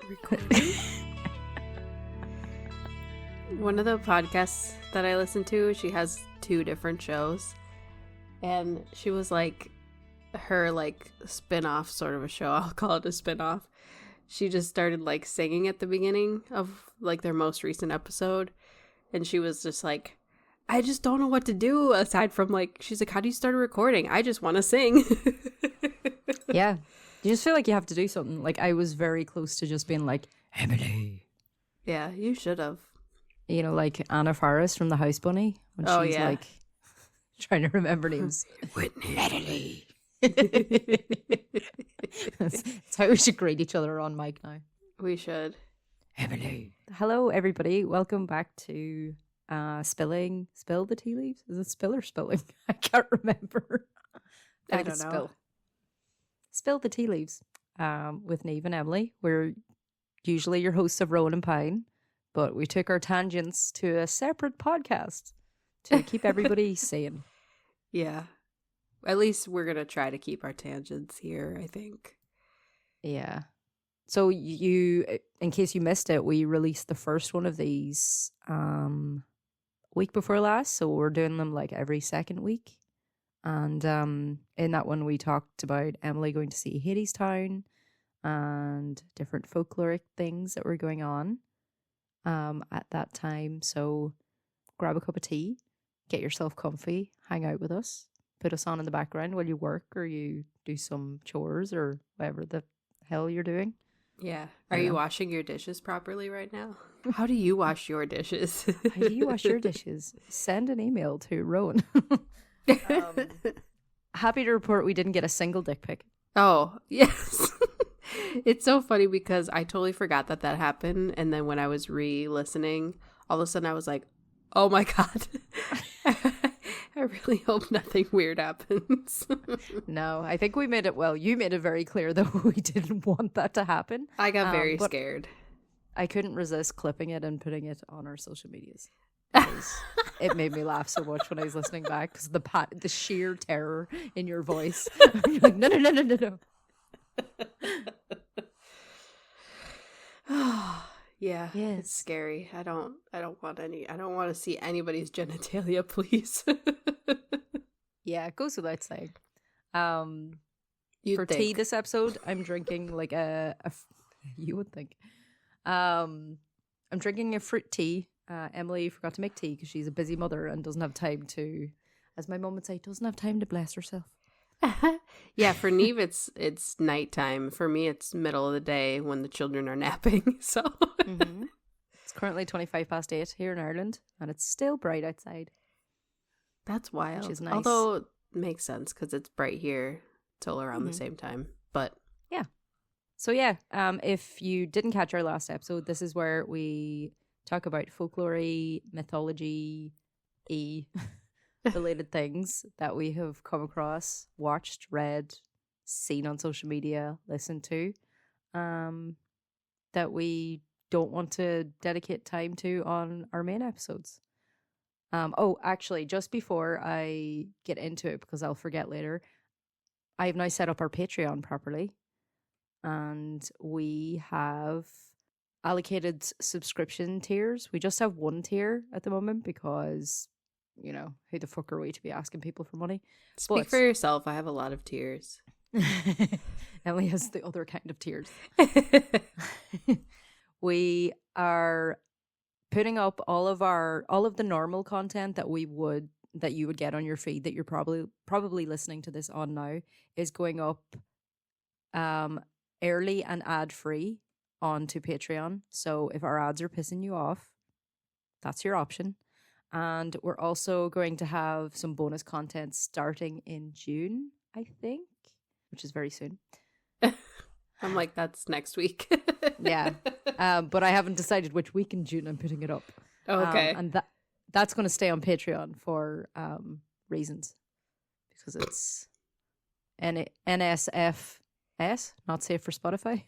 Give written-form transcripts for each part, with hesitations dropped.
Recording? One of the podcasts that I listen to, she has 2 different shows. And she was like, her like spin-off sort of a show. I'll call it a spin-off. She just started like singing at the beginning of like their most recent episode. And she was just like, I just don't know what to do aside from like, she's like, how do you start a recording? I just want to sing. Yeah. You just feel like you have to do something. Like I was very close to just being like, Emily. Yeah, you should have. You know, like Anna Faris from the House Bunny. When she's like trying to remember names. Whitney. Emily. That's how we should greet each other on mic now. We should. Emily. Hello, everybody. Welcome back to Spill the Tea Leaves. Is it spill or spilling? I can't remember. I don't know. Spill the Tea Leaves with Neve and Emily. We're usually your hosts of Rowan and Pine, but we took our tangents to a separate podcast to keep everybody sane. Yeah. At least we're going to try to keep our tangents here, I think. Yeah. So you, in case you missed it, we released the first one of these week before last. So we're doing them like every second week. And in that one, we talked about Emily going to see Hadestown and different folkloric things that were going on at that time. So grab a cup of tea, get yourself comfy, hang out with us, put us on in the background while you work or you do some chores or whatever the hell you're doing. Yeah. Are you washing your dishes properly right now? How do you wash your dishes? How do you wash your dishes? Send an email to Rowan. Happy to report we didn't get a single dick pic. Oh, yes. It's so funny because I totally forgot that happened. And then when I was re-listening, all of a sudden I was like, oh my God. I really hope nothing weird happens. No, I think we made it, well, you made it very clear that we didn't want that to happen. I got very scared. I couldn't resist clipping it and putting it on our social medias. It made me laugh so much when I was listening back because the sheer terror in your voice. You're like, no. Yeah, yes. It's scary. I don't want to see anybody's genitalia, please. Yeah, it goes without saying. For tea this episode, I'm drinking like you would think. I'm drinking a fruit tea. Emily forgot to make tea because she's a busy mother and doesn't have time to, as my mum would say, doesn't have time to bless herself. Yeah, for Neve it's nighttime. For me it's middle of the day when the children are napping. So It's currently 8:25 here in Ireland and it's still bright outside. That's wild. Which is nice. Although it makes sense because it's bright here till around the same time. But yeah. So yeah, if you didn't catch our last episode, this is where we talk about folklore, mythology, related things that we have come across, watched, read, seen on social media, listened to, that we don't want to dedicate time to on our main episodes. Actually, just before I get into it, because I'll forget later, I have now set up our Patreon properly, and we have allocated subscription tiers. We just have one tier at the moment because, you know, who the fuck are we to be asking people for money? Speak for yourself. I have a lot of tiers. Emily has the other kind of tiers. We are putting up all of the normal content that you would get on your feed that you're probably listening to this on now is going up early and ad free onto Patreon. So if our ads are pissing you off, that's your option. And we're also going to have some bonus content starting in June, I think, which is very soon. I'm like, that's next week. Yeah. But I haven't decided which week in June I'm putting it up. Okay. And that's going to stay on Patreon for reasons. Because it's NSFS, not safe for Spotify.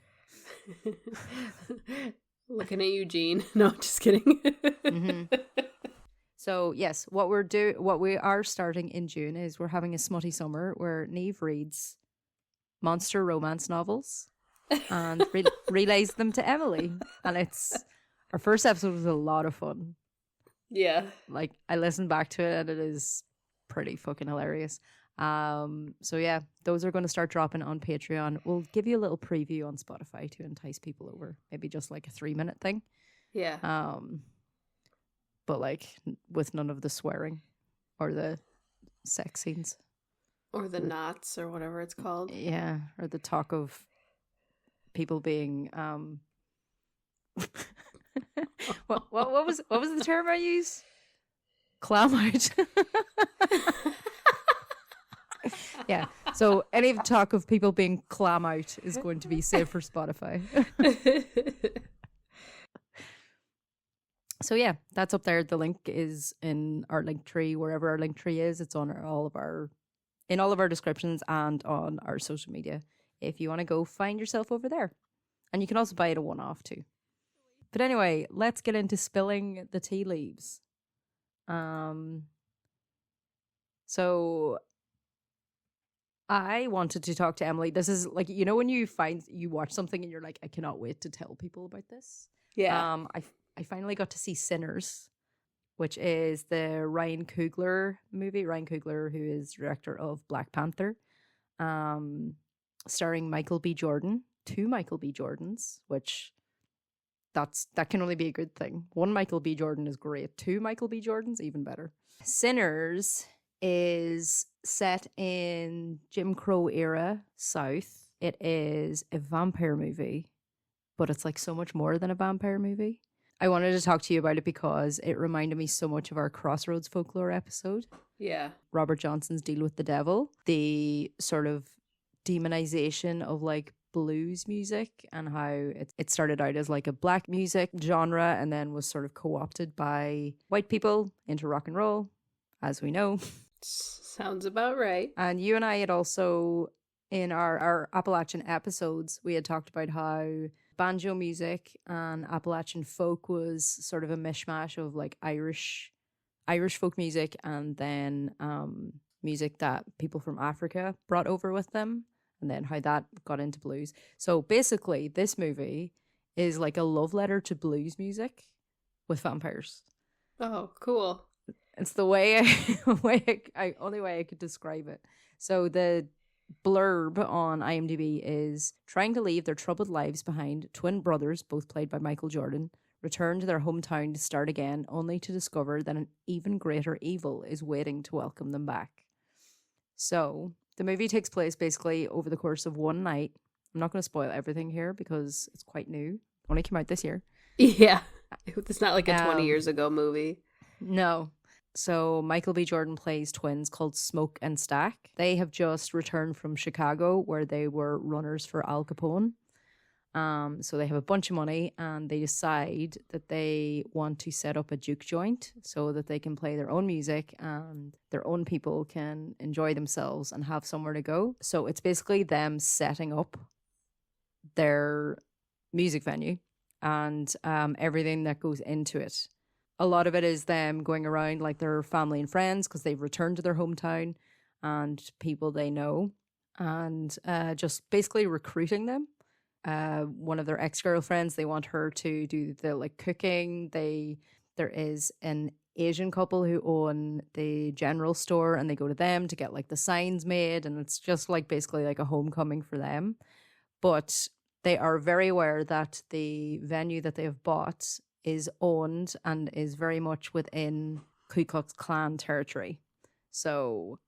Looking at Eugene. No, just kidding. So yes, what we are starting in June is we're having a smutty summer where Neve reads monster romance novels and relays them to Emily. And our first episode was a lot of fun. Yeah. Like, I listened back to it and it is pretty fucking hilarious. So yeah, those are going to start dropping on Patreon. We'll give you a little preview on Spotify to entice people over. Maybe just like a 3-minute thing. Yeah. But like with none of the swearing or the sex scenes. Or the knots or whatever it's called. Yeah. Or the talk of people being what was the term I used? Clam out. Yeah. So any talk of people being clam out is going to be saved for Spotify. So yeah, that's up there. The link is in our link tree, wherever our link tree is. It's on all of our descriptions and on our social media. If you want to go find yourself over there. And you can also buy it a one-off too. But anyway, let's get into spilling the tea leaves. So I wanted to talk to Emily. This is like, you know, when you watch something and you're like, I cannot wait to tell people about this. Yeah. I finally got to see Sinners, which is the Ryan Coogler movie. Ryan Coogler, who is director of Black Panther, starring Michael B. Jordan. 2 Michael B. Jordans, which that can only be a good thing. 1 Michael B. Jordan is great. 2 Michael B. Jordans, even better. Sinners is set in Jim Crow era South. It is a vampire movie, but it's like so much more than a vampire movie. I wanted to talk to you about it because it reminded me so much of our Crossroads folklore episode. Yeah. Robert Johnson's Deal with the Devil. The sort of demonization of like blues music and how it started out as like a black music genre and then was sort of co-opted by white people into rock and roll, as we know. Sounds about right. And you and I had also, in our Appalachian episodes, we had talked about how banjo music and Appalachian folk was sort of a mishmash of like Irish folk music and then music that people from Africa brought over with them, and then how that got into blues. So basically, this movie is like a love letter to blues music with vampires. Oh, cool. It's the only way I could describe it. So the blurb on IMDb is: trying to leave their troubled lives behind, twin brothers, both played by Michael Jordan, return to their hometown to start again, only to discover that an even greater evil is waiting to welcome them back. So the movie takes place basically over the course of one night. I'm not going to spoil everything here because it's quite new. Only came out this year. Yeah. It's not like a 20 years ago movie. No. So Michael B. Jordan plays twins called Smoke and Stack. They have just returned from Chicago where they were runners for Al Capone. So they have a bunch of money and they decide that they want to set up a juke joint so that they can play their own music and their own people can enjoy themselves and have somewhere to go. So it's basically them setting up their music venue and everything that goes into it. A lot of it is them going around like their family and friends because they've returned to their hometown and people they know and just basically recruiting them. One of their ex-girlfriends, they want her to do the like cooking. There is an Asian couple who own the general store and they go to them to get like the signs made, and it's just like basically like a homecoming for them. But they are very aware that the venue that they have bought is owned and is very much within Ku Klux Klan territory. So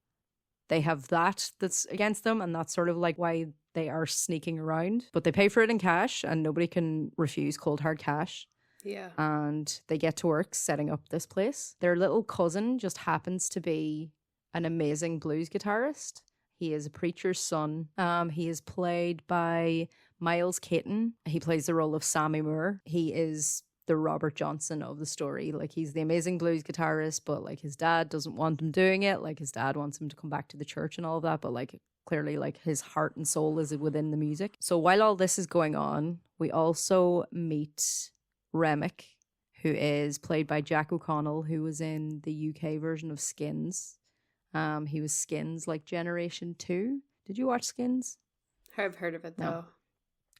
they have that's against them, and that's sort of like why they are sneaking around. But they pay for it in cash, and nobody can refuse cold hard cash. Yeah. And they get to work setting up this place. Their little cousin just happens to be an amazing blues guitarist. He is a preacher's son. He is played by Miles Caton. He plays the role of Sammy Moore. He is the Robert Johnson of the story. Like, he's the amazing blues guitarist, but like his dad doesn't want him doing it. Like, his dad wants him to come back to the church and all of that, but like clearly like his heart and soul is within the music. So while all this is going on, we also meet Remick, who is played by Jack O'Connell, who was in the UK version of Skins. He was Skins like Generation 2. Did you watch Skins? I've heard of it though.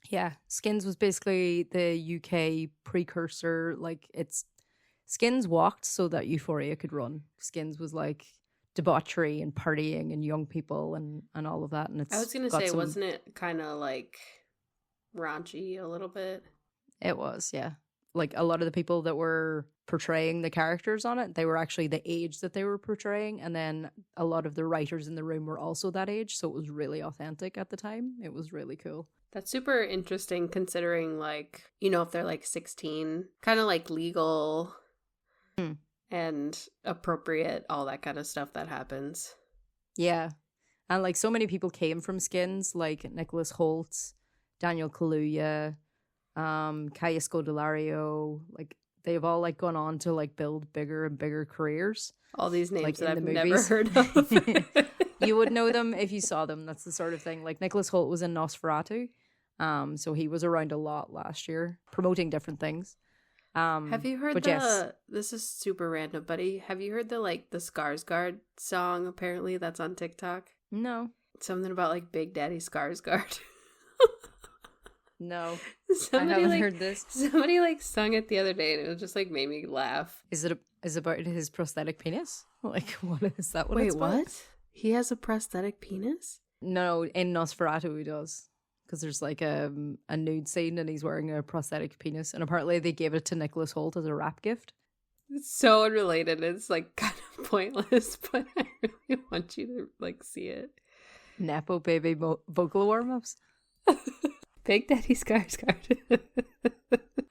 Yeah, Skins was basically the UK precursor. Like, it's Skins walked so that Euphoria could run. Skins was like debauchery and partying and young people and all of that. And I it's was gonna got say, some. wasn't it kind of like raunchy a little bit? It was, yeah. Like a lot of the people that were portraying the characters on it, they were actually the age that they were portraying. And then a lot of the writers in the room were also that age. So it was really authentic at the time. It was really cool. That's super interesting considering, like, you know, if they're like 16, kind of like legal Hmm. and appropriate, all that kind of stuff that happens. Yeah. And like so many people came from Skins, like Nicholas Holt, Daniel Kaluuya, Kaya Scodelario. Like they've all like gone on to like build bigger and bigger careers. All these names Like that in I've the never movies. heard of. You would know them if you saw them. That's the sort of thing. Like Nicholas Holt was in Nosferatu. So he was around a lot last year promoting different things. Have you heard but the yes. this is super random, buddy. Have you heard the like the Skarsgård song apparently that's on TikTok? No. Something about like Big Daddy Skarsgård. No. Somebody, I haven't like, heard this. Somebody like sung it the other day and it was just like made me laugh. Is it about his prosthetic penis? Like what is that? Wait, it's about? what? He has a prosthetic penis? No, in Nosferatu he does. Because there's like a nude scene and he's wearing a prosthetic penis. And apparently they gave it to Nicholas Holt as a rap gift. It's so unrelated. It's like kind of pointless, but I really want you to like see it. Nepo baby vocal warm-ups. Big Daddy Skarsgård.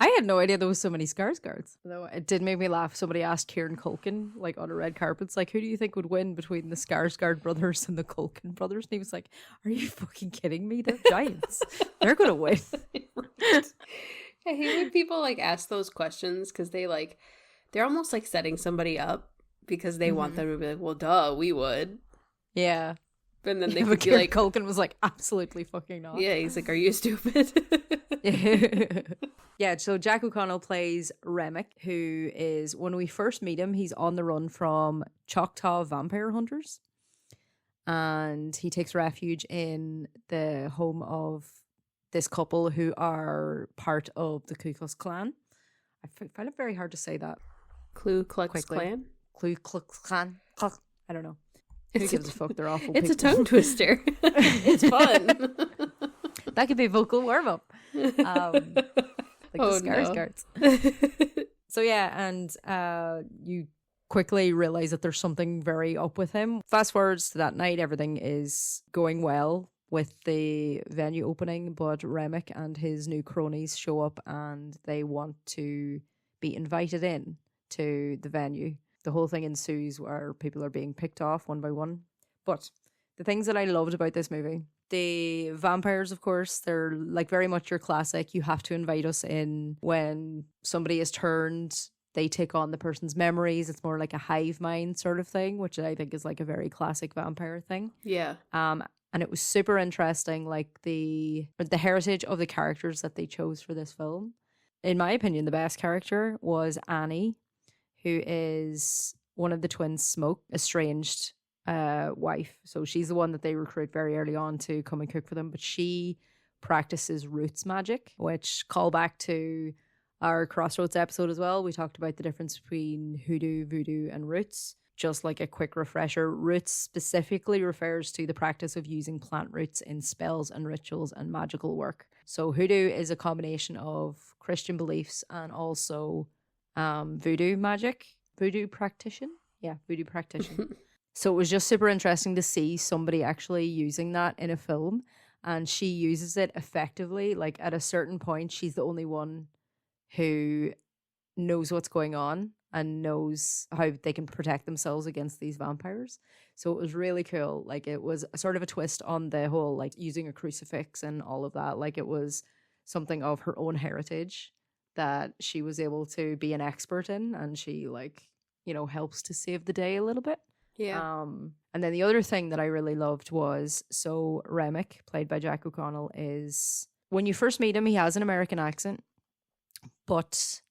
I had no idea there was so many Skarsgårds. Though it did make me laugh. Somebody asked Kieran Culkin, like on a red carpet, it's like, who do you think would win between the Skarsgård brothers and the Culkin brothers? And he was like, are you fucking kidding me? They're giants. They're gonna win. Right. I hate when people like ask those questions because they're almost like setting somebody up because they want them to be like, well, duh, we would. Yeah. And then they But could be Kieran like, Culkin was like, absolutely fucking not. yeah, he's like, are you stupid? Yeah, so Jack O'Connell plays Remick, who is, when we first meet him, he's on the run from Choctaw vampire hunters. And he takes refuge in the home of this couple who are part of the Ku Klux Klan. I find it very hard to say that. Ku Klux Quickly. Klan? Ku Klux Klan. I don't know. Who gives a fuck? They're awful It's people. a tongue twister. It's fun. That could be a vocal warm-up. Like the Skarsgårds. So yeah, and you quickly realize that there's something very up with him. Fast forwards to that night, everything is going well with the venue opening, but Remick and his new cronies show up and they want to be invited in to the venue. The whole thing ensues where people are being picked off one by one. But the things that I loved about this movie, the vampires, of course, they're like very much your classic. You have to invite us in. When somebody is turned, they take on the person's memories. It's more like a hive mind sort of thing, which I think is like a very classic vampire thing. Yeah. And it was super interesting, like the heritage of the characters that they chose for this film. In my opinion, the best character was Annie, who is one of the twins' Smoke, estranged wife. So she's the one that they recruit very early on to come and cook for them. But she practices roots magic, which call back to our Crossroads episode as well. We talked about the difference between hoodoo, voodoo, and roots. Just like a quick refresher, roots specifically refers to the practice of using plant roots in spells and rituals and magical work. So hoodoo is a combination of Christian beliefs and also voodoo magic. Voodoo practitioner. So it was just super interesting to see somebody actually using that in a film, and she uses it effectively. Like at a certain point, she's the only one who knows what's going on and knows how they can protect themselves against these vampires. So it was really cool. Like it was a sort of a twist on the whole like using a crucifix and all of that. Like it was something of her own heritage that she was able to be an expert in, and she like, you know, helps to save the day a little bit. Yeah. And then the other thing that I really loved was, so Remick, played by Jack O'Connell, is when you first meet him, he has an American accent, but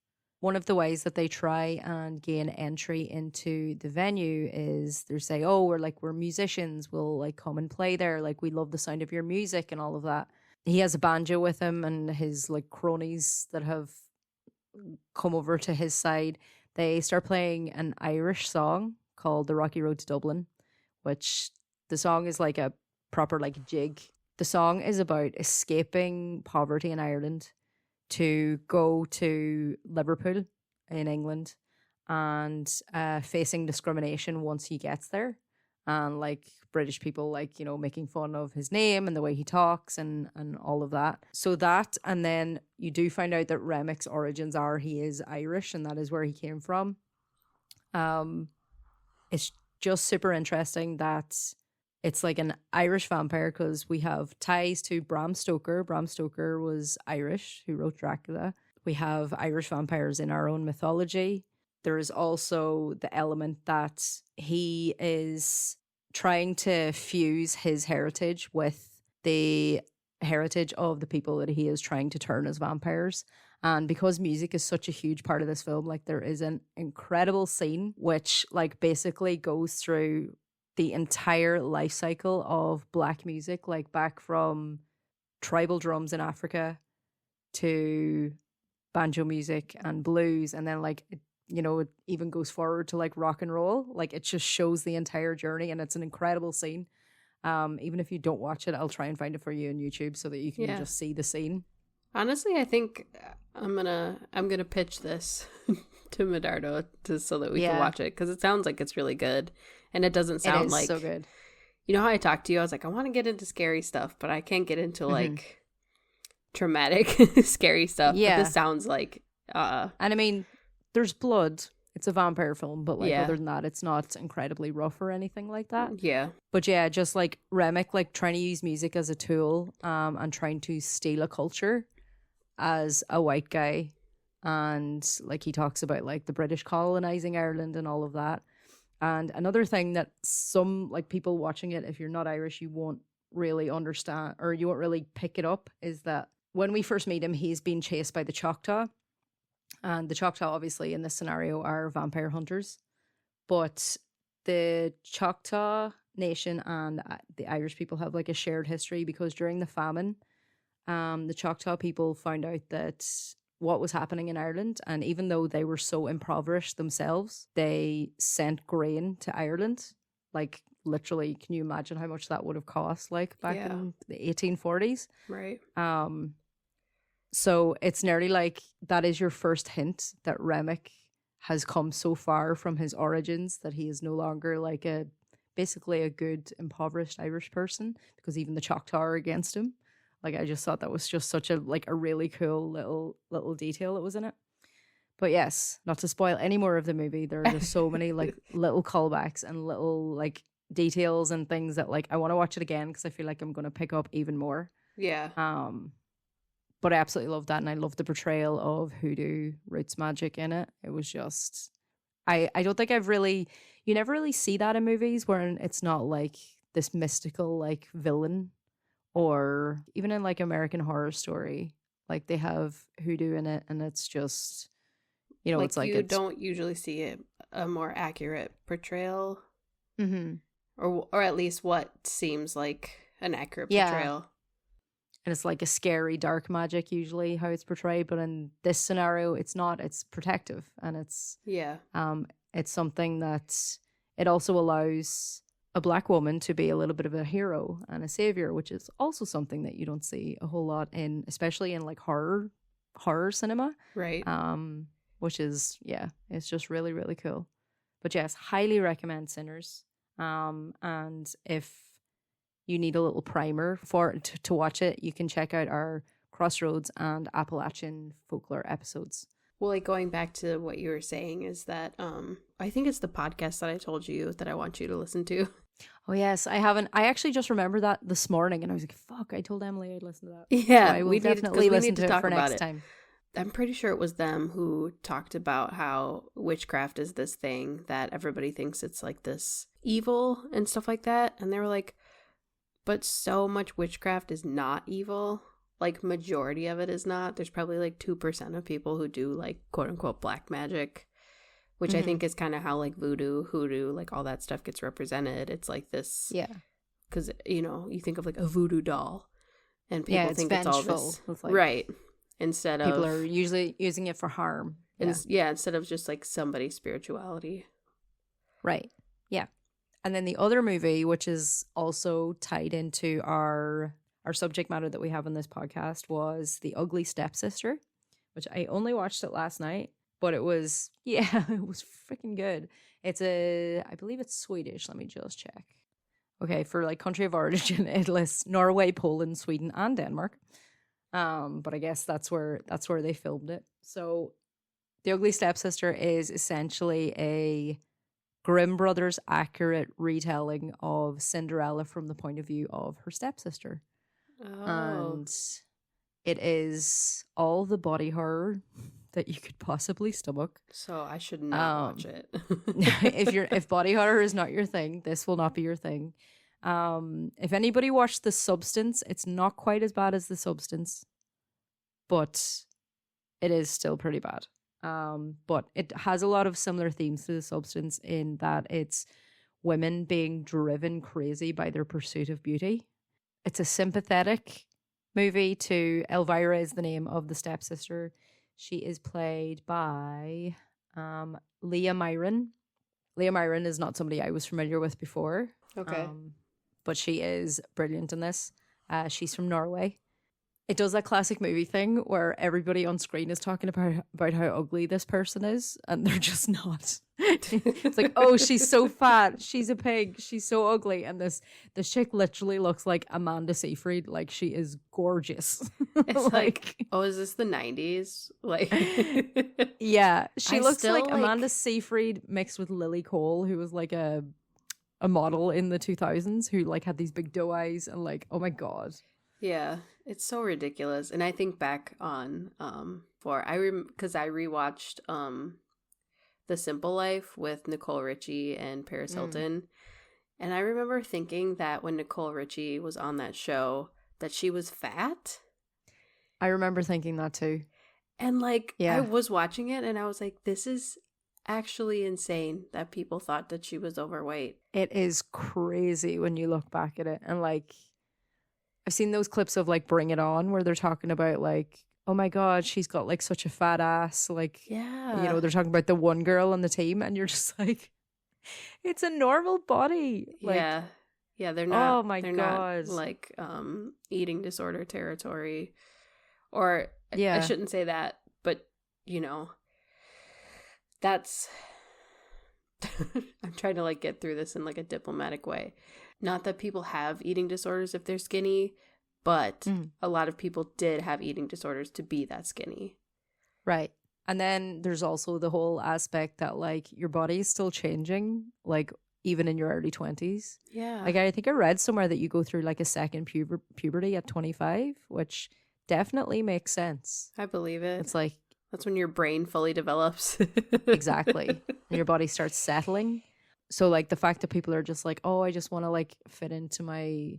one of the ways that they try and gain entry into the venue is they say, oh, we're musicians, we'll like come and play there, like we love the sound of your music and all of that. he has a banjo with him, and his like cronies that have come over to his side, they start playing an Irish song called The Rocky Road to Dublin, which the song is like a proper like jig. The song is about escaping poverty in Ireland to go to Liverpool in England and facing discrimination once he gets there. And like British people, like, you know, making fun of his name and the way he talks and all of that. So that, and then you do find out that Remic's origins are he is Irish, and that is where he came from. It's just super interesting that it's like an Irish vampire, because we have ties to Bram Stoker. Bram Stoker was Irish, who wrote Dracula. We have Irish vampires in our own mythology. There is also the element that he is trying to fuse his heritage with the heritage of the people that he is trying to turn as vampires. And because music is such a huge part of this film, like there is an incredible scene which like basically goes through the entire life cycle of black music, like back from tribal drums in Africa to banjo music and blues, and then like you know, it even goes forward to like rock and roll. Like it just shows the entire journey, and it's an incredible scene. Even if you don't watch it, I'll try and find it for you on YouTube so that you can just see the scene. Honestly, I think I'm gonna pitch this to Medardo so that we can watch it, because it sounds like it's really good, and it doesn't sound like so good. You know how I talked to you? I was like, I want to get into scary stuff, but I can't get into like traumatic scary stuff. Yeah, but this sounds like. And I mean, there's blood. It's a vampire film, but like other than that, it's not incredibly rough or anything like that. Yeah. But yeah, just like Remick, like trying to use music as a tool, and trying to steal a culture as a white guy. And like he talks about like the British colonizing Ireland and all of that. And another thing that some like people watching it, if you're not Irish, you won't really understand, or you won't really pick it up, is that when we first meet him, he's being chased by the Choctaw. And the Choctaw, obviously, in this scenario, are vampire hunters. But the Choctaw Nation and the Irish people have like a shared history, because during the famine, the Choctaw people found out that what was happening in Ireland, and even though they were so impoverished themselves, they sent grain to Ireland. Like literally, can you imagine how much that would have cost like back in the 1840s? Right. So it's nearly like that is your first hint that Remick has come so far from his origins that he is no longer like basically a good impoverished Irish person, because even the Choctaw are against him. Like I just thought that was just such a really cool little detail that was in it. But yes, not to spoil any more of the movie, there are just so many like little callbacks and little like details and things that like I want to watch it again, because I feel like I'm going to pick up even more. Yeah. But I absolutely love that, and I love the portrayal of hoodoo roots magic in it. It was just I don't think you never really see that in movies where it's not like this mystical like villain. Or even in like American Horror Story, like they have hoodoo in it, and it's just, you know, like it's like you don't usually see a more accurate portrayal, or at least what seems like an accurate portrayal. And it's like a scary dark magic usually how it's portrayed, but in this scenario, it's not. It's protective, and it's it's something that it also allows a black woman to be a little bit of a hero and a savior, which is also something that you don't see a whole lot in, especially in like horror cinema, right? Which is it's just really, really cool. But yes, highly recommend Sinners. And if you need a little primer to watch it, you can check out our Crossroads and Appalachian folklore episodes. Well, like going back to what you were saying is that I think it's the podcast that I told you that I want you to listen to. Oh yes, I haven't. I actually just remembered that this morning, and I was like, "Fuck!" I told Emily I'd listen to that. Yeah, so I will definitely listen to it for next time. I'm pretty sure it was them who talked about how witchcraft is this thing that everybody thinks it's like this evil and stuff like that, and they were like, "But so much witchcraft is not evil." Like majority of it is not. There's probably like 2% of people who do like quote unquote black magic, which I think is kind of how like voodoo, hoodoo, like all that stuff gets represented. It's like this, because you know, you think of like a voodoo doll, and people it's think it's all vengeful. this, It's like right? Instead people of are usually using it for harm. instead of just like somebody's spirituality. Right. Yeah. And then the other movie, which is also tied into our subject matter that we have on this podcast, was The Ugly Stepsister, which I only watched it last night, but it was it was freaking good. I believe it's Swedish. Let me just check. Okay, for like country of origin, it lists Norway, Poland, Sweden, and Denmark. But I guess that's where they filmed it. So The Ugly Stepsister is essentially a Grimm Brothers accurate retelling of Cinderella from the point of view of her stepsister. Oh. And it is all the body horror that you could possibly stomach. So I should not watch it. If body horror is not your thing, this will not be your thing. If anybody watched The Substance, it's not quite as bad as The Substance, but it is still pretty bad. But it has a lot of similar themes to The Substance in that it's women being driven crazy by their pursuit of beauty. It's a sympathetic movie to Elvira is the name of the stepsister. She is played by Leah Myron. Leah Myron is not somebody I was familiar with before. Okay. But she is brilliant in this. She's from Norway. It does that classic movie thing where everybody on screen is talking about how ugly this person is, and they're just not. It's like, oh, she's so fat, she's a pig, she's so ugly, and this chick literally looks like Amanda Seyfried. Like, she is gorgeous. It's like, oh, is this the 90s? Like, yeah, she looks still, like Amanda Seyfried mixed with Lily Cole, who was like a model in the 2000s, who like had these big doe eyes, and like, oh my god. Yeah, it's so ridiculous. And I think back on because I rewatched The Simple Life with Nicole Richie and Paris Hilton. And I remember thinking that when Nicole Richie was on that show that she was fat. I remember thinking that too. And like I was watching it and I was like, this is actually insane that people thought that she was overweight. It is crazy when you look back at it. And like I've seen those clips of like Bring It On where they're talking about like, oh my god, she's got like such a fat ass. Like, yeah, you know, they're talking about the one girl on the team, and you're just like, it's a normal body. Like, yeah, they're not. Oh my god, not like eating disorder territory, or yeah, I shouldn't say that, but you know, that's. I'm trying to like get through this in like a diplomatic way. Not that people have eating disorders if they're skinny, but a lot of people did have eating disorders to be that skinny. Right. And then there's also the whole aspect that like your body is still changing, like even in your early 20s. Yeah. Like I think I read somewhere that you go through like a second puberty at 25, which definitely makes sense. I believe it. It's like that's when your brain fully develops. Exactly. And your body starts settling. So like the fact that people are just like, oh, I just want to like fit into my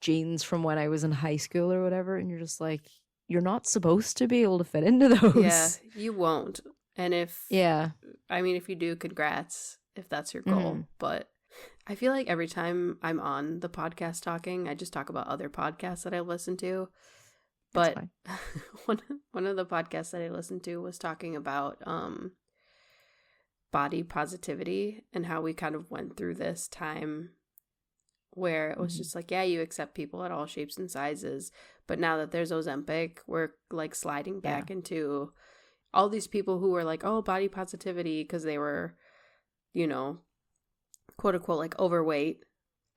jeans from when I was in high school or whatever. And you're just like, you're not supposed to be able to fit into those. Yeah, you won't. And if you do, congrats if that's your goal. But I feel like every time I'm on the podcast talking, I just talk about other podcasts that I listen to. But one of the podcasts that I listened to was talking about body positivity and how we kind of went through this time where it was just like, yeah, you accept people at all shapes and sizes. But now that there's Ozempic, we're like sliding back into all these people who were like, oh, body positivity because they were, you know, quote unquote, like overweight.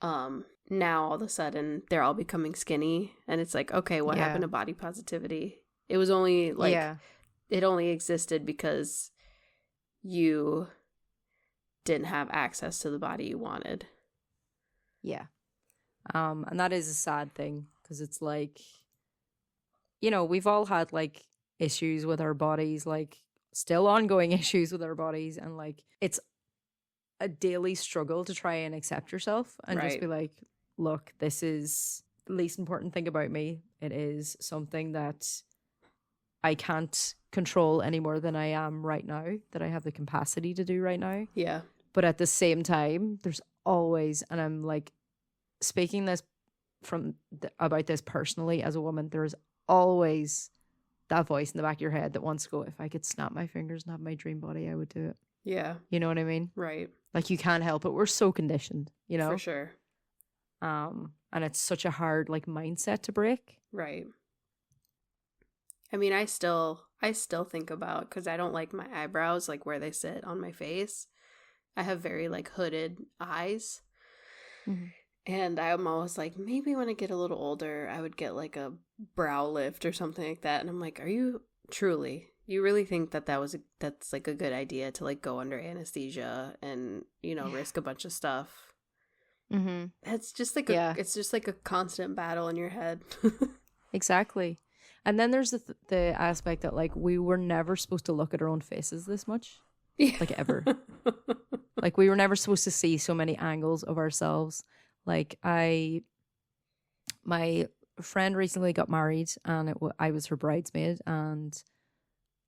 Now all of a sudden they're all becoming skinny. And it's like, okay, what happened to body positivity? It was only like, it only existed because you didn't have access to the body you wanted. Yeah. And that is a sad thing because it's like, you know, we've all had like issues with our bodies, like still ongoing issues with our bodies. And like, it's a daily struggle to try and accept yourself and just be like, look, this is the least important thing about me. It is something that I can't control any more than I am right now, that I have the capacity to do right now. Yeah. But at the same time, there's always, and I'm like speaking this about this personally as a woman, there's always that voice in the back of your head that wants to go, if I could snap my fingers and have my dream body, I would do it. Yeah. You know what I mean? Right. Like, you can't help it. We're so conditioned, you know? For sure. And it's such a hard, like, mindset to break. Right. I mean, I still think about, because I don't like my eyebrows, like, where they sit on my face. I have very, like, hooded eyes. Mm-hmm. And I'm always like, maybe when I get a little older, I would get, like, a brow lift or something like that. And I'm like, you really think that's, like, a good idea to, like, go under anesthesia and, you know, risk a bunch of stuff? Mm-hmm. It's just like it's just like a constant battle in your head. Exactly. And then there's the aspect that, like, we were never supposed to look at our own faces this much. Yeah. Like, ever. Like, we were never supposed to see so many angles of ourselves. Like, my friend recently got married, and I was her bridesmaid, and,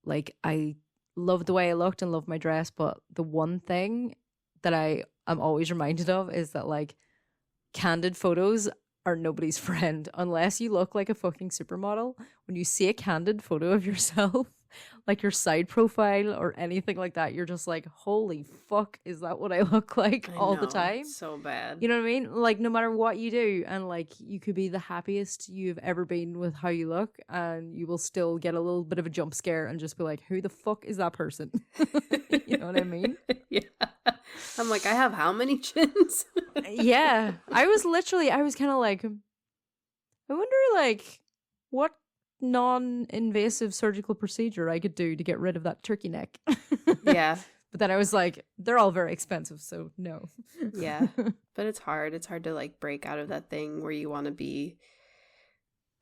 like, I loved the way I looked and loved my dress, but the one thing that I am always reminded of is that, like, candid photos are nobody's friend unless you look like a fucking supermodel. When you see a candid photo of yourself, like your side profile or anything like that, you're just like, holy fuck, is that what I look like all the time? It's so bad. You know what I mean? Like, no matter what you do, and, like, you could be the happiest you've ever been with how you look, and you will still get a little bit of a jump scare and just be like, who the fuck is that person? You know what I mean? Yeah. I'm like, I have how many chins? Yeah. I was kind of like, I wonder, like, what non-invasive surgical procedure I could do to get rid of that turkey neck. Yeah. But then I was like, they're all very expensive, so no. Yeah. But it's hard. It's hard to, like, break out of that thing where you want to be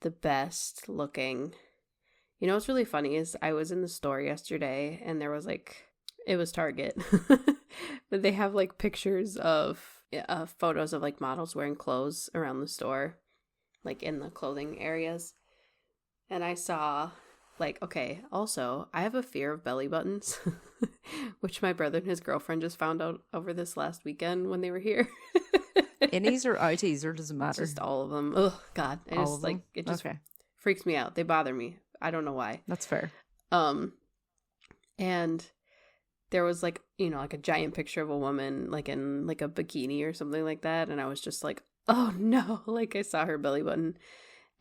the best looking. You know what's really funny is I was in the store yesterday, and there was, like, it was Target. But they have, like, pictures of photos of, like, models wearing clothes around the store, like, in the clothing areas. And I saw, like, okay, also, I have a fear of belly buttons, which my brother and his girlfriend just found out over this last weekend when they were here. Innies or outies, or does it matter? Just all of them. Oh, God. It just freaks me out. They bother me. I don't know why. That's fair. And there was, like, you know, like a giant picture of a woman, like, in, like, a bikini or something like that. And I was just like, oh, no. Like, I saw her belly button.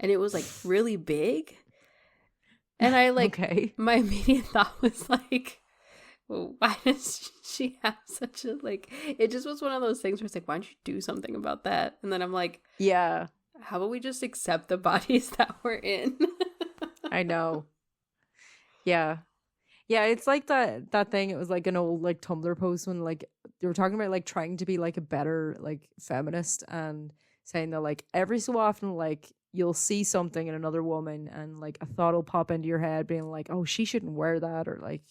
And it was, like, really big. And I, like, my immediate thought was, like, well, why does she have such a, like, it just was one of those things where it's like, why don't you do something about that? And then I'm like, yeah, how about we just accept the bodies that we're in? I know. Yeah. Yeah, it's like that thing. It was like an old, like, Tumblr post when, like, they were talking about, like, trying to be, like, a better, like, feminist, and saying that, like, every so often, like, you'll see something in another woman and, like, a thought will pop into your head being like, oh, she shouldn't wear that, or, like,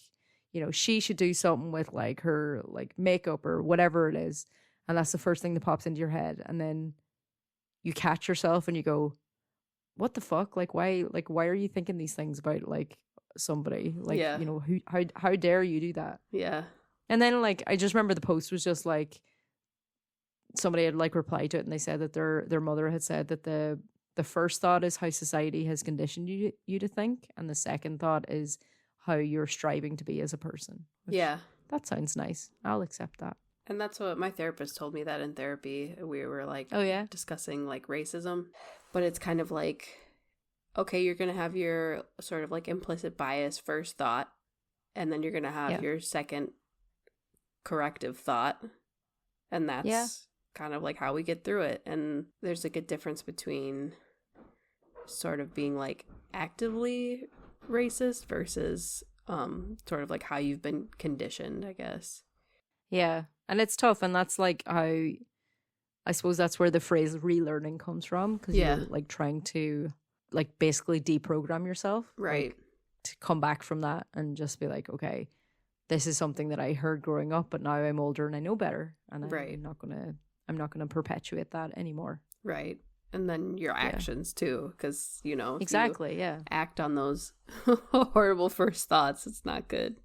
you know, she should do something with, like, her, like, makeup or whatever it is. And that's the first thing that pops into your head. And then you catch yourself and you go, what the fuck? Like, why are you thinking these things about, like, somebody? Like, yeah. You know, how dare you do that? Yeah. And then, like, I just remember the post was just like, somebody had, like, replied to it, and they said that their mother had said that the first thought is how society has conditioned you to think, and the second thought is how you're striving to be as a person. Yeah. That sounds nice. I'll accept that. And that's what my therapist told me that in therapy. We were, like, oh, yeah, discussing, like, racism. But it's kind of like, okay, you're going to have your sort of, like, implicit bias first thought, and then you're going to have your second corrective thought. And that's kind of, like, how we get through it. And there's, like, a difference between sort of being, like, actively racist versus sort of, like, how you've been conditioned, I guess. Yeah. And it's tough. And that's, like, how, I suppose that's where the phrase relearning comes from. Because you're, like, trying to, like, basically deprogram yourself. Right. Like, to come back from that and just be like, okay, this is something that I heard growing up, but now I'm older and I know better. And I'm not gonna perpetuate that anymore. Right. And then your actions too, because, you know, if exactly, you act on those horrible first thoughts, it's not good.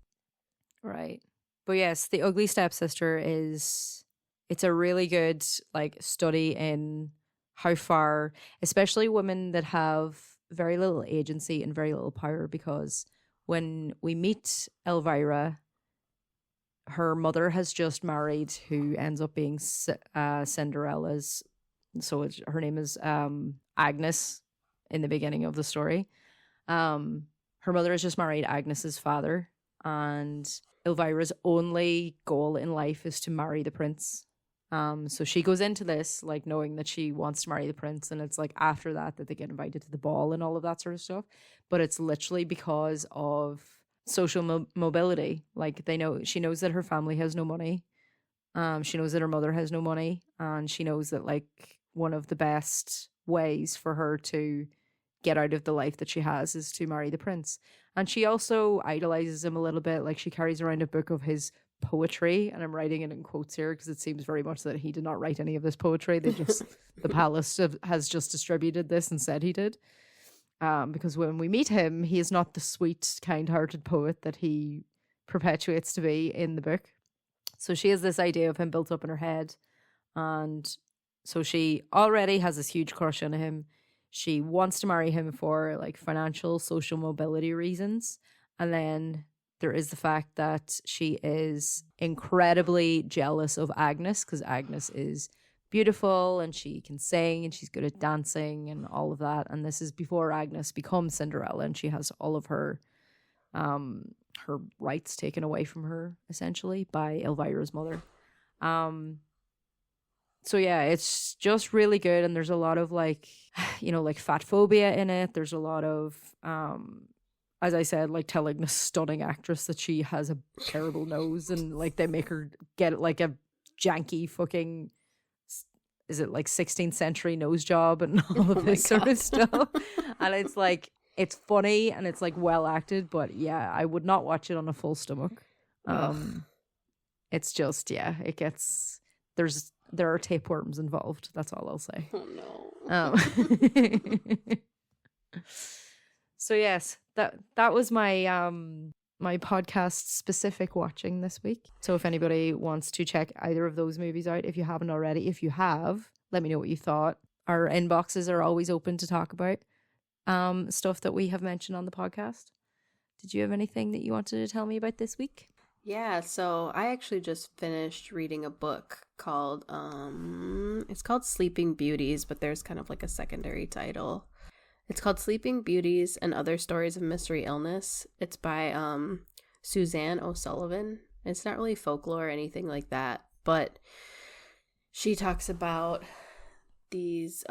Right. But yes, The Ugly Stepsister it's a really good, like, study in how far, especially women that have very little agency and very little power, because when we meet Elvira, her mother has just married who ends up being Cinderella's. So her name is Agnes in the beginning of the story. Her mother has just married Agnes's father, and Elvira's only goal in life is to marry the prince. So she goes into this like knowing that she wants to marry the prince, and it's like after that they get invited to the ball and all of that sort of stuff. But it's literally because of social mobility. Like she knows that her family has no money. She knows that her mother has no money, and she knows that like one of the best ways for her to get out of the life that she has is to marry the prince. And she also idolizes him a little bit. Like she carries around a book of his poetry, and I'm writing it in quotes here because it seems very much that he did not write any of this poetry. They just the palace has just distributed this and said he did. Because when we meet him, he is not the sweet, kind-hearted poet that he perpetuates to be in the book. So she has this idea of him built up in her head, and so she already has this huge crush on him. She wants to marry him for like financial, social mobility reasons. And then there is the fact that she is incredibly jealous of Agnes because Agnes is beautiful and she can sing and she's good at dancing and all of that. And this is before Agnes becomes Cinderella, and she has all of her rights taken away from her essentially by Elvira's mother. So yeah, it's just really good, and there's a lot of like, like fat phobia in it. There's a lot of, as I said, like telling the stunning actress that she has a terrible nose, and like they make her get like a janky fucking, is it like 16th century nose job and all of this sort of stuff. And it's like, it's funny and it's like well acted, but yeah, I would not watch it on a full stomach. It's just, yeah, it gets, there are tapeworms involved. That's all I'll say. Oh no. So yes, that was my my podcast specific watching this week. So if anybody wants to check either of those movies out, if you haven't already, if you have, let me know what you thought. Our inboxes are always open to talk about stuff that we have mentioned on the podcast. Did you have anything that you wanted to tell me about this week? Yeah, so I actually just finished reading a book called it's called Sleeping Beauties, but there's kind of like a secondary title. It's called Sleeping Beauties and Other Stories of Mystery Illness. It's by Suzanne O'Sullivan. It's not really folklore or anything like that, but she talks about these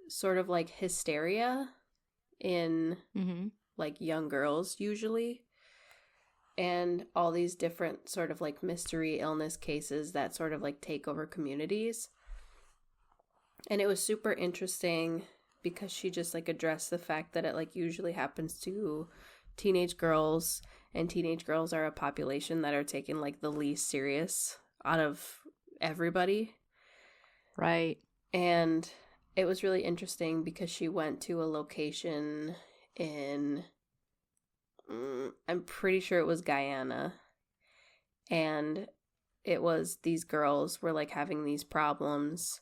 sort of like hysteria in like young girls usually, and all these different sort of like mystery illness cases that sort of like take over communities. And it was super interesting because she just like addressed the fact that it like usually happens to teenage girls, and teenage girls are a population that are taken like the least serious out of everybody. Right. And it was really interesting because she went to a location in, I'm pretty sure it was Guyana, and it was these girls were like having these problems,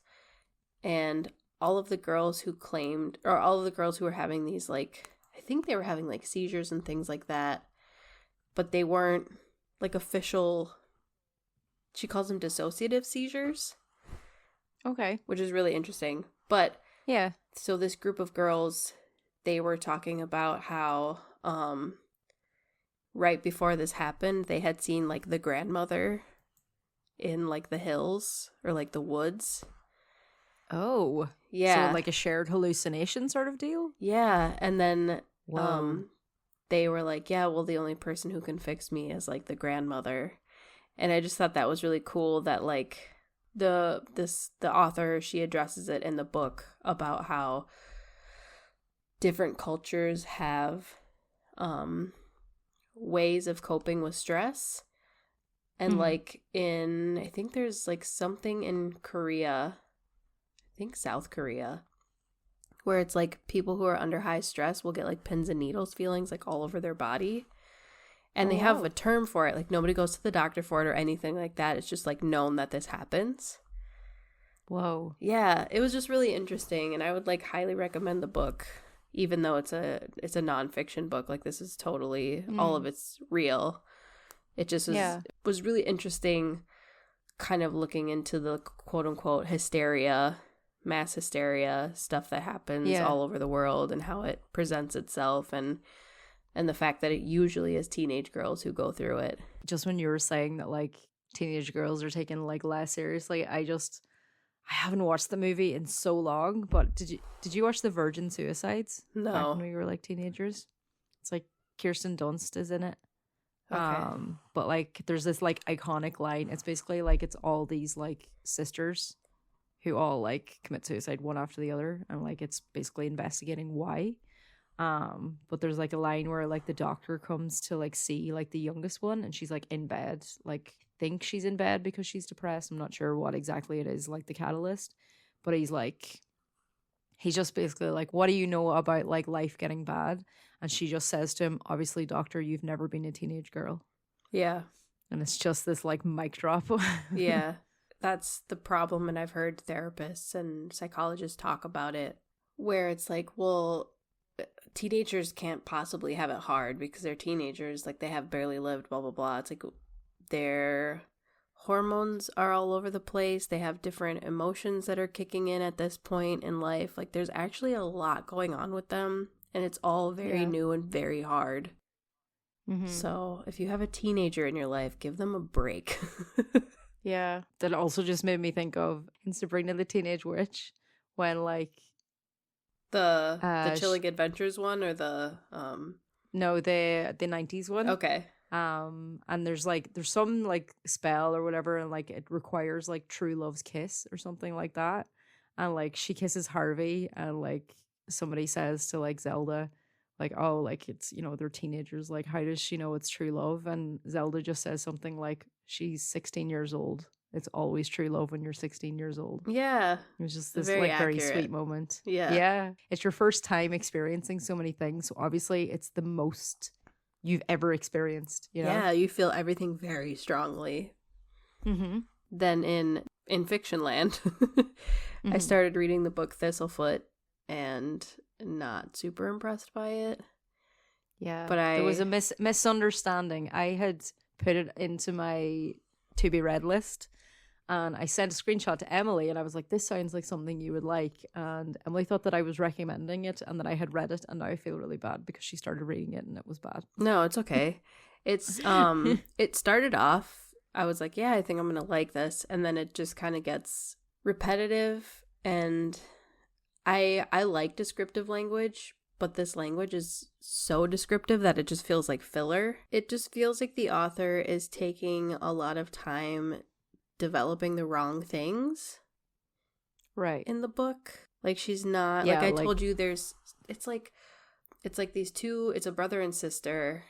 and all of the girls who claimed, or all of the girls who were having these like, I think they were having like seizures and things like that, but they weren't like official, she calls them dissociative seizures. Okay. Which is really interesting. But yeah, so this group of girls, they were talking about how right before this happened, they had seen like the grandmother in like the hills or like the woods. Oh. Yeah. So like a shared hallucination sort of deal? Yeah. And then they were like, yeah, well, the only person who can fix me is like the grandmother. And I just thought that was really cool that like the author, she addresses it in the book about how different cultures have ways of coping with stress. And like I think there's like something in Korea, I think South Korea, where it's like people who are under high stress will get like pins and needles feelings like all over their body. And they have a term for it. Like nobody goes to the doctor for it or anything like that. It's just like known that this happens. Whoa. Yeah, it was just really interesting, and I would like highly recommend the book, even though it's a nonfiction book. Like, this is totally all of it's real. It just was really interesting, kind of looking into the quote unquote hysteria, mass hysteria stuff that happens all over the world, and how it presents itself, and the fact that it usually is teenage girls who go through it. Just when you were saying that like teenage girls are taken like less seriously, I haven't watched the movie in so long, but did you watch The Virgin Suicides? No. Back when we were like teenagers. It's like Kirsten Dunst is in it. Okay. But like there's this like iconic line. It's basically like it's all these like sisters who all like commit suicide one after the other, and like it's basically investigating why. But there's like a line where like the doctor comes to like see like the youngest one, and she's like in bed, like think she's in bed because she's depressed. I'm not sure what exactly it is, like the catalyst, but he's just basically like, what do you know about like life getting bad? And she just says to him, obviously, doctor, you've never been a teenage girl. Yeah. And it's just this like mic drop. Yeah, that's the problem. And I've heard therapists and psychologists talk about it, where it's like, well, teenagers can't possibly have it hard because they're teenagers. Like, they have barely lived, blah, blah, blah. It's like their hormones are all over the place. They have different emotions that are kicking in at this point in life. Like, there's actually a lot going on with them, and it's all very new and very hard. Mm-hmm. So if you have a teenager in your life, give them a break. Yeah. That also just made me think of in Sabrina the Teenage Witch, when like the Chilling Adventures one, or the no, the 90s one. Okay. And there's some like spell or whatever, and like it requires like true love's kiss or something like that, and like she kisses Harvey, and like somebody says to like Zelda, like, oh, like it's, you know, they're teenagers, like how does she know it's true love? And Zelda just says something like, she's 16 years old. It's always true love when you're 16 years old. Yeah. It was just this very, like very sweet moment. Yeah. Yeah. It's your first time experiencing so many things. So obviously it's the most you've ever experienced, you know? Yeah, you feel everything very strongly. Mm-hmm. Then in fiction land, I started reading the book Thistlefoot, and not super impressed by it. Yeah. But there was a misunderstanding. I had put it into my to be read list, and I sent a screenshot to Emily, and I was like, this sounds like something you would like, and Emily thought that I was recommending it and that I had read it, and now I feel really bad because she started reading it and it was bad. No, it's okay. It's it started off, I was like, yeah, I think I'm gonna like this, and then it just kind of gets repetitive, and I like descriptive language, but this language is so descriptive that it just feels like filler. It just feels like the author is taking a lot of time developing the wrong things. Right. In the book. Like, she's not, yeah, like I told you, it's like these two, it's a brother and sister,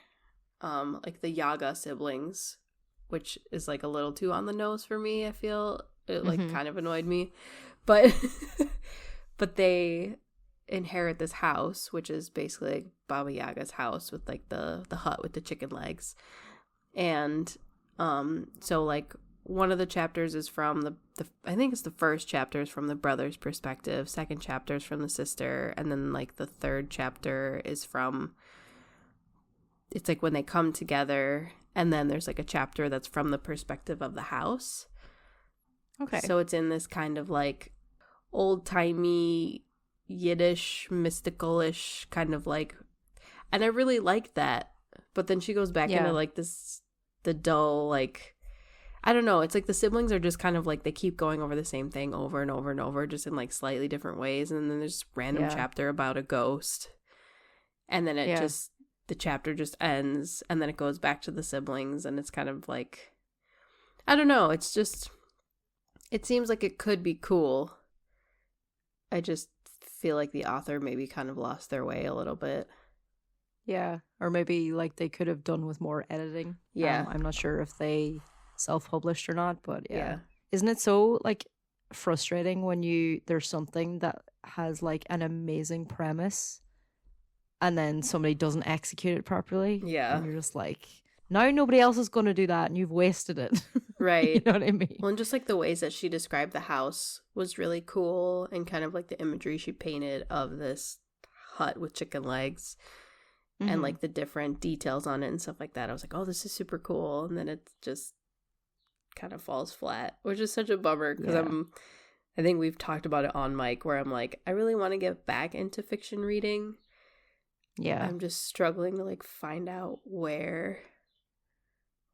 like the Yaga siblings, which is like a little too on the nose for me, I feel. It like kind of annoyed me. But but they inherit this house, which is basically like Baba Yaga's house, with like the hut with the chicken legs. And so like one of the chapters is from the I think it's the first chapter is from the brother's perspective, second chapter is from the sister, and then like the third chapter is from, it's like when they come together, and then there's like a chapter that's from the perspective of the house. Okay. So it's in this kind of like old-timey Yiddish, mystical-ish kind of like, and I really liked that. But then she goes back into like the dull, like, I don't know, it's like the siblings are just kind of like, they keep going over the same thing over and over and over, just in like slightly different ways, and then there's random chapter about a ghost, and then it just, the chapter just ends, and then it goes back to the siblings, and it's kind of like, I don't know, it's just, it seems like it could be cool. I just feel like the author maybe kind of lost their way a little bit. Yeah, or maybe like they could have done with more editing. Yeah. I'm not sure if they self-published or not, but yeah. Isn't it so like frustrating when there's something that has like an amazing premise and then somebody doesn't execute it properly? Yeah. And you're just like, now nobody else is going to do that and you've wasted it. Right. You know what I mean? Well, and just like the ways that she described the house was really cool, and kind of like the imagery she painted of this hut with chicken legs and like the different details on it and stuff like that. I was like, oh, this is super cool. And then it just kind of falls flat, which is such a bummer because I think we've talked about it on mic where I'm like, I really want to get back into fiction reading. Yeah. I'm just struggling to like find out where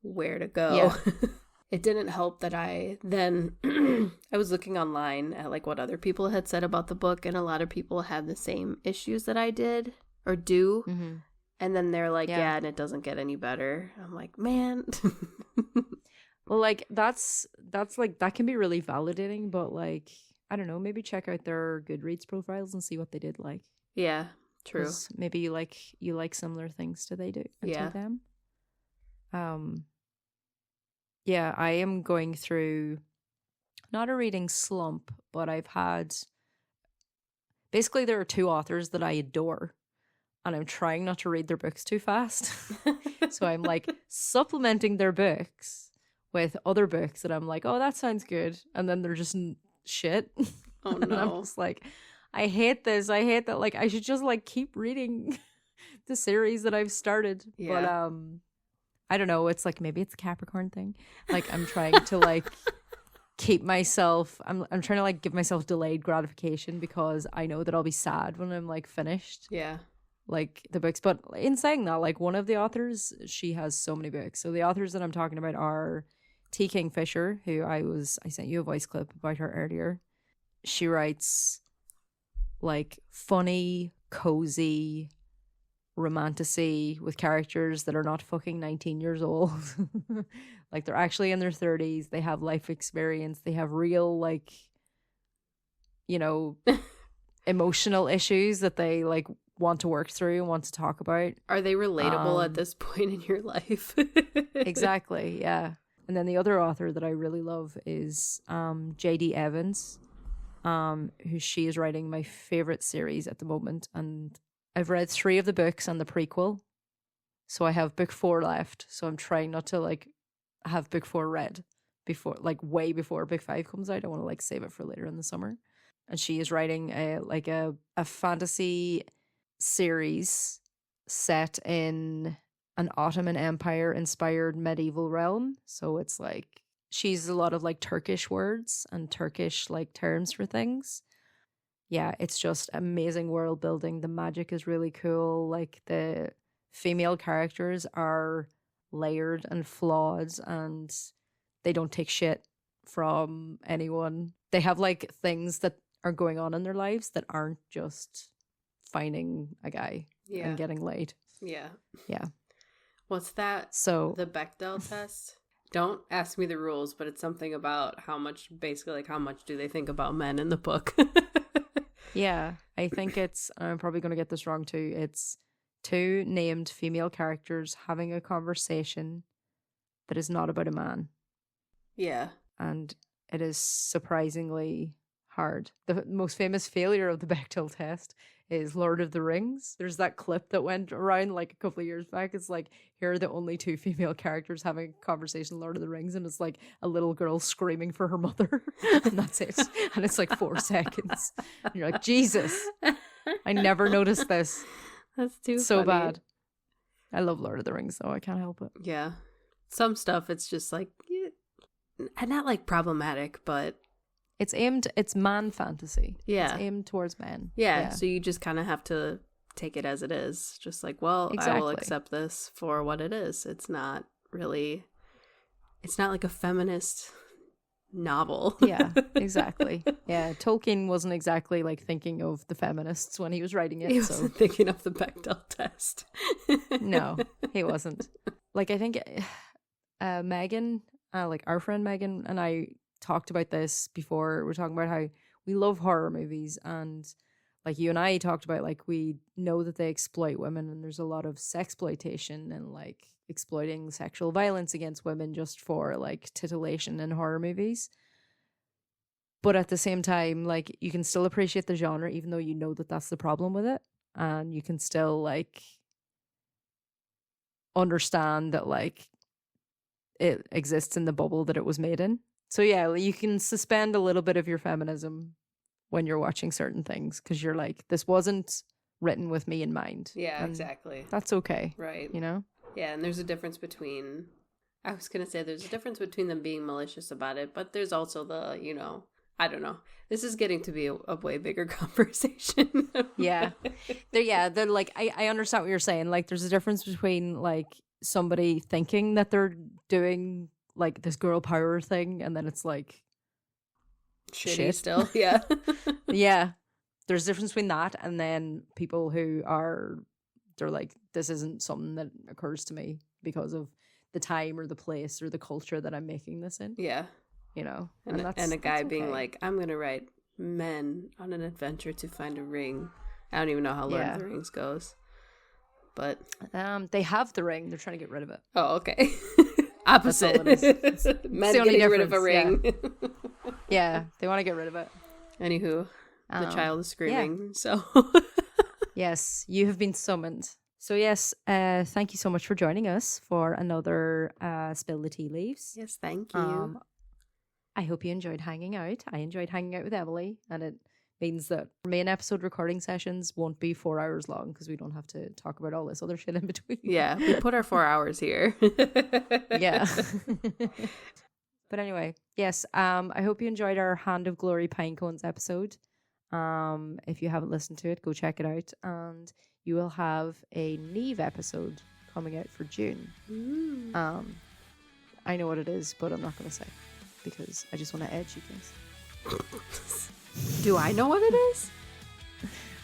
to go. Yeah. It didn't help that I was looking online at like what other people had said about the book, and a lot of people had the same issues that I did or do. And then they're like, yeah, and it doesn't get any better. I'm like, man. Well, like that's like that can be really validating, but like I don't know, maybe check out their Goodreads profiles and see what they did like. Yeah, true. Maybe you like similar things to them. Yeah, I am going through not a reading slump, but I've had basically there are two authors that I adore, and I'm trying not to read their books too fast. So I'm like supplementing their books with other books that I'm like, oh, that sounds good. And then they're just shit. Oh, no. And I'm just like, I hate this. I hate that. Like, I should just like keep reading the series that I've started. Yeah. But I don't know. It's like, maybe it's a Capricorn thing. Like, I'm trying to like keep myself, I'm trying to like give myself delayed gratification because I know that I'll be sad when I'm like finished. Yeah. Like the books. But in saying that, like one of the authors, she has so many books. So the authors that I'm talking about are T. Kingfisher, who I sent you a voice clip about her earlier. She writes like funny, cozy romantasy with characters that are not fucking 19 years old. Like they're actually in their 30s. They have life experience. They have real like, you know, emotional issues that they like want to work through and want to talk about. Are they relatable at this point in your life? Exactly, yeah. And then the other author that I really love is J.D. Evans, who she is writing my favorite series at the moment. And I've read 3 of the books and the prequel. So I have book 4 left. So I'm trying not to like have book 4 read before, like way before book 5 comes out. I want to like save it for later in the summer. And she is writing a fantasy series set in an Ottoman Empire inspired medieval realm. So it's like she uses a lot of like Turkish words and Turkish like terms for things. Yeah, it's just amazing world building. The magic is really cool. Like the female characters are layered and flawed, and they don't take shit from anyone. They have like things that are going on in their lives that aren't just finding a guy and getting laid. Yeah. Yeah. What's that? So the Bechdel test? Don't ask me the rules, but it's something about how much do they think about men in the book? Yeah, I think I'm probably going to get this wrong too. It's 2 named female characters having a conversation that is not about a man. Yeah. And it is surprisingly hard. The most famous failure of the Bechdel test is Lord of the Rings. There's that clip that went around like a couple of years back. It's like, here are the only 2 female characters having a conversation in Lord of the Rings, and it's like a little girl screaming for her mother, and that's it. And it's like 4 seconds. And you're like, Jesus, I never noticed this. That's too so funny. bad. I love Lord of the Rings, though. I can't help it. Yeah. Some stuff, it's just like, not like problematic, but it's man fantasy. Yeah. It's aimed towards men. Yeah. So you just kind of have to take it as it is. Just like, well, I will accept this for what it is. It's not like a feminist novel. Yeah, exactly. Yeah, Tolkien wasn't exactly like thinking of the feminists when he was writing it. He wasn't thinking of the Bechdel test. No, he wasn't. Like, I think Megan, like our friend Megan and I talked about this before. We're talking about how we love horror movies, and like you and I talked about, like, we know that they exploit women, and there's a lot of sexploitation and like exploiting sexual violence against women just for like titillation in horror movies. But at the same time, like, you can still appreciate the genre even though you know that that's the problem with it, and you can still like understand that like it exists in the bubble that it was made in. So yeah, you can suspend a little bit of your feminism when you're watching certain things because you're like, this wasn't written with me in mind. Yeah, and exactly. that's okay. Right. You know? Yeah, and there's a difference between, I was going to say there's a difference between them being malicious about it, but there's also the, you know, I don't know. This is getting to be a way bigger conversation. Yeah. They're like, I understand what you're saying. Like, there's a difference between like somebody thinking that they're doing like this girl power thing, and then it's like Shitty shit. still. Yeah. Yeah. There's a difference between that and then people who they're like, this isn't something that occurs to me because of the time or the place or the culture that I'm making this in. Yeah. You know? And a guy being like, I'm going to write men on an adventure to find a ring. I don't even know how Lord of the Rings goes. But they have the ring. They're trying to get rid of it. Oh, okay. Opposite. That's all it is. Men the only getting rid of a ring. Yeah, they want to get rid of it. Anywho, the child is screaming. So yes, you have been summoned. So yes, thank you so much for joining us for another Spill the Tea Leaves. Yes, thank you. I hope you enjoyed hanging out. I enjoyed hanging out with Emily, and it means that main episode recording sessions won't be 4 hours long because we don't have to talk about all this other shit in between. Yeah, we put our 4 hours here. Yeah. But anyway, yes, I hope you enjoyed our Hand of Glory Pinecones episode. If you haven't listened to it, go check it out. And you will have a Neve episode coming out for June. I know what it is, but I'm not going to say because I just want to edge you guys. Do I know what it is?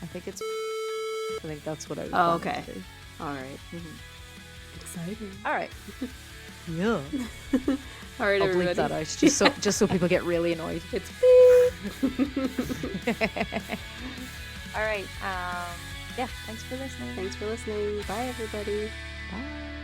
I think that's what I was okay. to do. All right. Exciting. All right. Yeah. All right, I'll everybody. bleep that out just so people get really annoyed. It's All right. Yeah, thanks for listening. Thanks for listening. Bye, everybody. Bye.